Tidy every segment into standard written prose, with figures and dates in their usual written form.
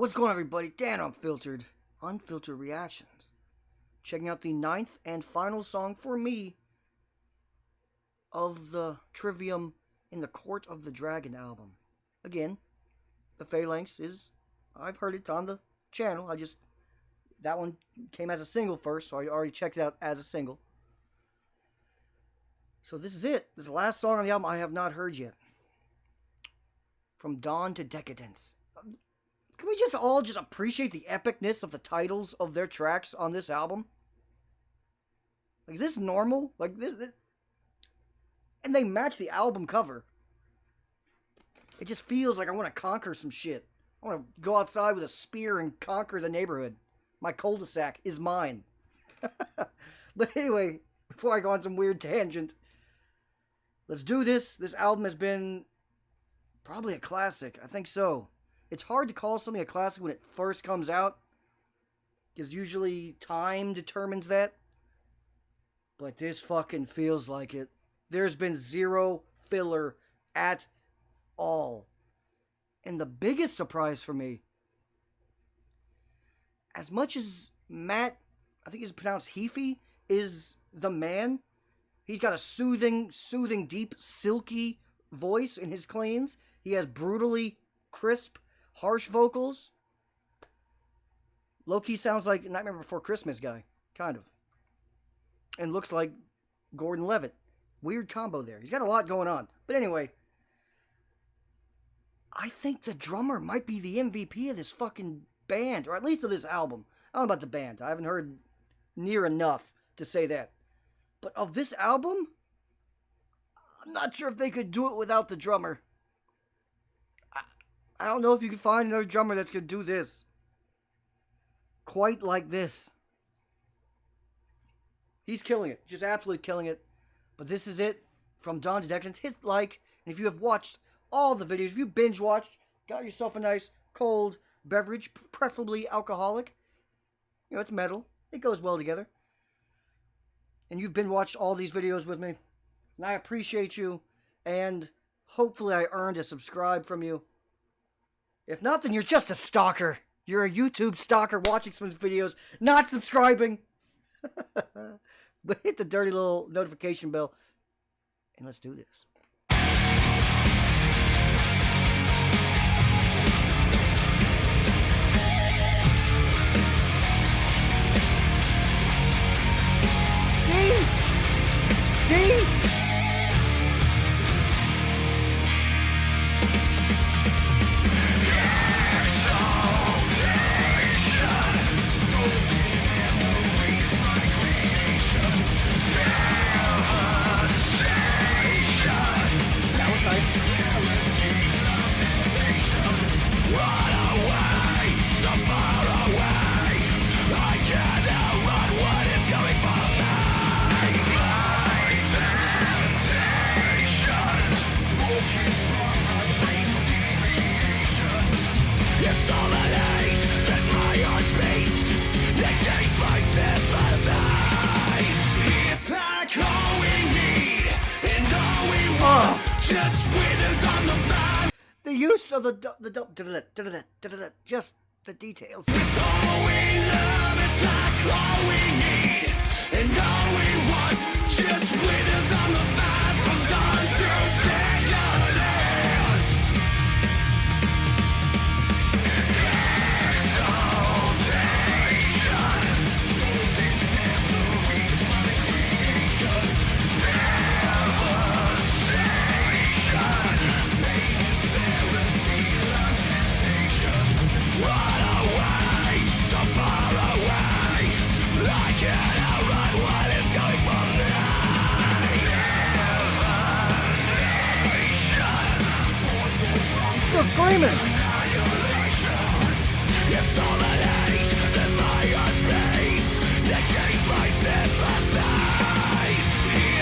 What's going on, everybody? Dan Unfiltered. Unfiltered Reactions. Checking out the 9th and final song for me of the Trivium in the Court of the Dragon album. Again, the Phalanx is, I've heard it's on the channel. That one came as a single first, so I already checked it out as a single. So this is it. This is the last song on the album I have not heard yet. From Dawn to Decadence. Can we just all appreciate the epicness of the titles of their tracks on this album? Like, is this normal? Like, this... And they match the album cover. It just feels like I want to conquer some shit. I want to go outside with a spear and conquer the neighborhood. My cul-de-sac is mine. But anyway, before I go on some weird tangent, let's do this. This album has been probably a classic. I think so. It's hard to call something a classic when it first comes out, because usually time determines that. But this fucking feels like it. There's been zero filler at all. And the biggest surprise for me, as much as Matt, I think it's pronounced Heafy, is the man, he's got a soothing, deep, silky voice in his cleans. He has brutally crisp, harsh vocals. Low-key sounds like Nightmare Before Christmas guy, kind of. And looks like Gordon Levitt. Weird combo there. He's got a lot going on. But anyway, I think the drummer might be the MVP of this fucking band, or at least of this album. I don't know about the band. I haven't heard near enough to say that. But of this album, I'm not sure if they could do it without the drummer. I don't know if you can find another drummer that's going to do this quite like this. He's killing it. Just absolutely killing it. But this is it. From Dawn to Decadence. Hit like. And if you have watched all the videos, if you binge watched, got yourself a nice cold beverage, preferably alcoholic. You know, it's metal. It goes well together. And you've been watched all these videos with me. And I appreciate you. And hopefully I earned a subscribe from you. If not, then you're just a stalker. You're a YouTube stalker watching some of the videos, not subscribing. But hit the dirty little notification bell. And let's do this. See? The use of just the details. It's all we love, it's like all we need, and all we want, just withers on the vine from dawn to decadence. Still screaming. It's all that hate that lie on base that gains my sympathies.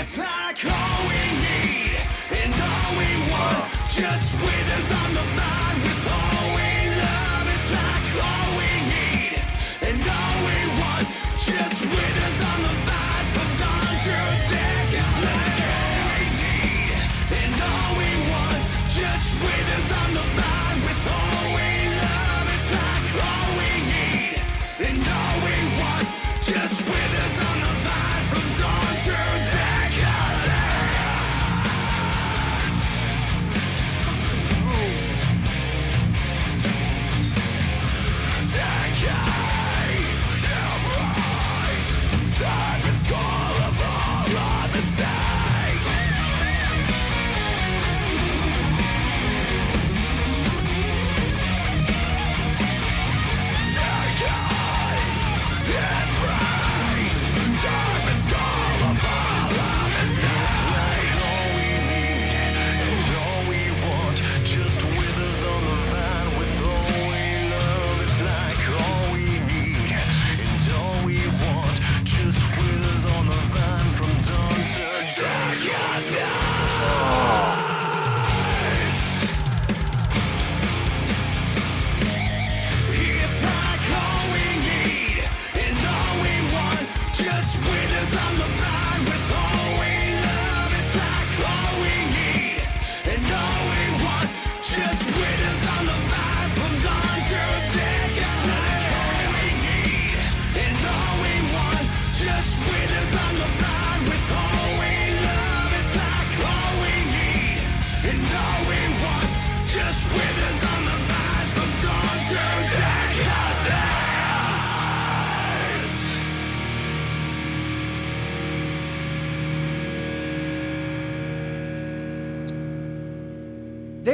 It's like all we need and all we want just withers on the vine. With all we love, it's like all we need and all we want just withers on the vine from dawn to decadence. Like all we need and all we want just withers on the vine. With all we love, it's like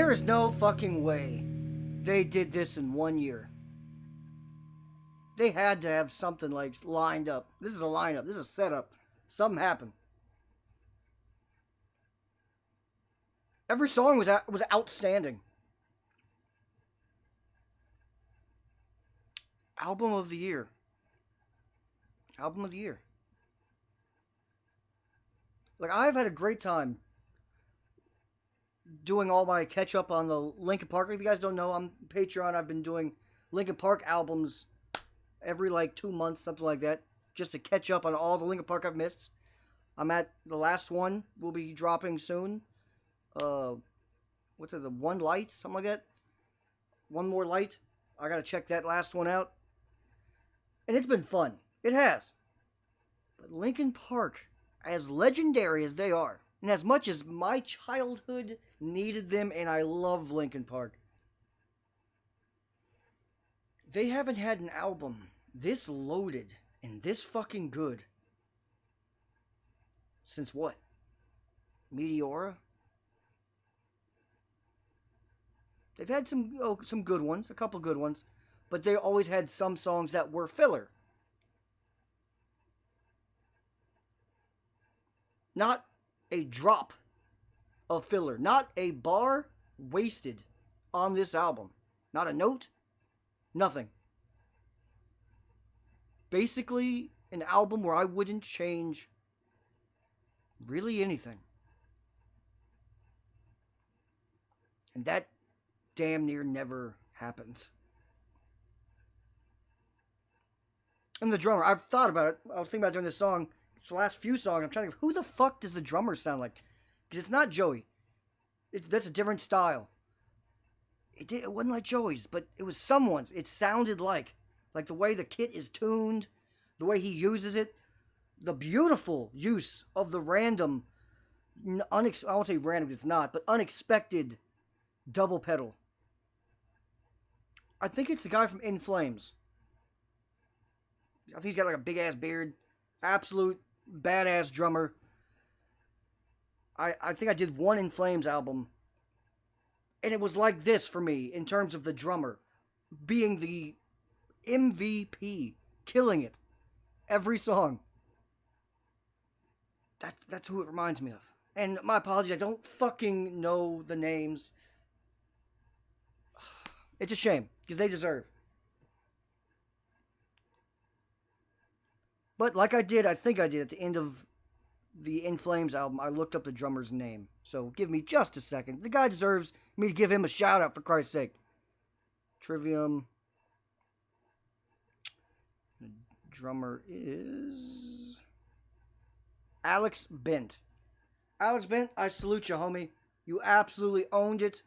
There is no fucking way they did this in 1 year. They had to have something like lined up. This is a lineup. This is a setup. Something happened. Every song was outstanding. Album of the year. Album of the year. Like, I've had a great time doing all my catch up on the Linkin Park. If you guys don't know, I'm Patreon. I've been doing Linkin Park albums every like 2 months, something like that, just to catch up on all the Linkin Park I've missed. I'm at the last one. Will be dropping soon. What's it? The One Light, something like that. One More Light. I gotta check that last one out. And it's been fun. It has. But Linkin Park, as legendary as they are, and as much as my childhood needed them, and I love Linkin Park, they haven't had an album this loaded and this fucking good since what? Meteora? They've had some good ones, a couple good ones, but they always had some songs that were filler. Not a drop of filler. Not a bar wasted on this album. Not a note. Nothing. Basically, an album where I wouldn't change really anything. And that damn near never happens. And the drummer, I've thought about it. I was thinking about doing this song. It's the last few songs. I'm trying to think, who the fuck does the drummer sound like? Because it's not Joey. That's a different style. It wasn't like Joey's, but it was someone's. It sounded like the way the kit is tuned, the way he uses it, the beautiful use of the random, I won't say random, it's not, but unexpected double pedal. I think it's the guy from In Flames. I think he's got like a big ass beard. Absolute badass drummer. I think I did one In Flames album, and it was like this for me in terms of the drummer being the MVP, killing it every song. That's who it reminds me of. And my apologies, I don't fucking know the names. It's a shame, because they deserve. But like I think I did at the end of the In Flames album, I looked up the drummer's name. So give me just a second. The guy deserves me to give him a shout out, for Christ's sake. Trivium. The drummer is Alex Bent. Alex Bent, I salute you, homie. You absolutely owned it.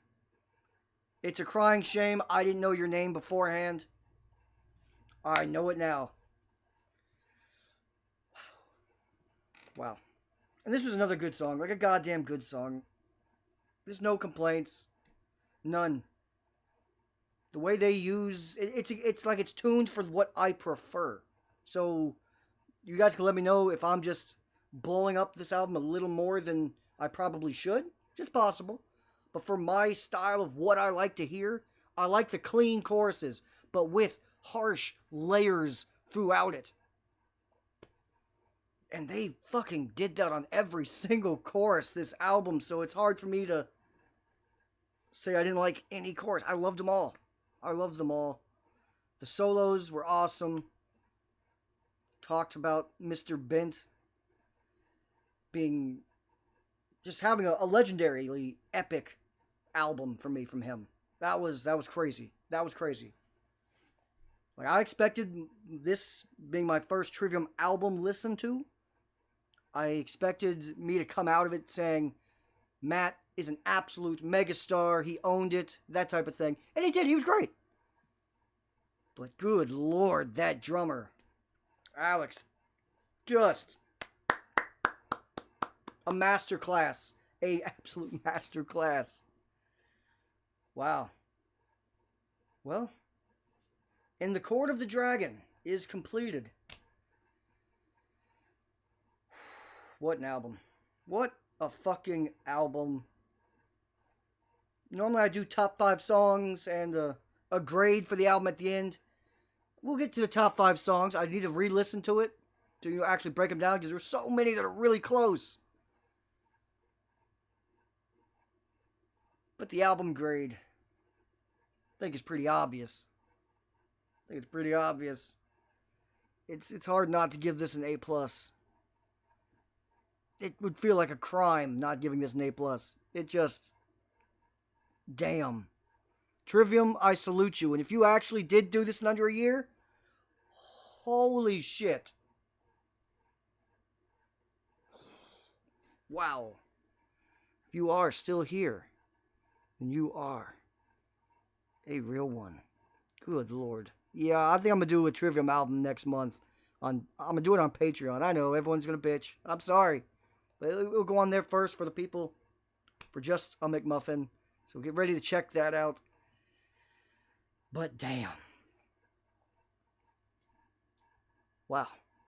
It's a crying shame I didn't know your name beforehand. I know it now. Wow. And this was another good song. Like a goddamn good song. There's no complaints. None. The way they use... It's like it's tuned for what I prefer. So, you guys can let me know if I'm just blowing up this album a little more than I probably should. It's possible. But for my style of what I like to hear, I like the clean choruses, but with harsh layers throughout it. And they fucking did that on every single chorus this album, so it's hard for me to say I didn't like any chorus. I loved them all. I loved them all. The solos were awesome. Talked about Mr. Bent being... just having a legendarily epic album for me from him. That was crazy. That was crazy. Like, I expected this being my first Trivium album listened to. I expected me to come out of it saying, Matt is an absolute megastar, he owned it, that type of thing. And he did, he was great. But good lord, that drummer, Alex, just a masterclass. A absolute masterclass. Wow. Well, and the Court of the Dragon is completed. What an album. What a fucking album. Normally I do top 5 songs and a grade for the album at the end. We'll get to the top 5 songs. I need to re-listen to it to actually break them down because there's so many that are really close. But the album grade, I think it's pretty obvious. It's hard not to give this an A+. It would feel like a crime not giving this an A+. It just... Damn. Trivium, I salute you. And if you actually did do this in under a year, holy shit. Wow. If you are still here, then you are a real one. Good Lord. Yeah, I think I'm going to do a Trivium album next month. I'm going to do it on Patreon. I know, everyone's going to bitch. I'm sorry. But it'll go on there first for the people. For just a McMuffin. So get ready to check that out. But damn. Wow.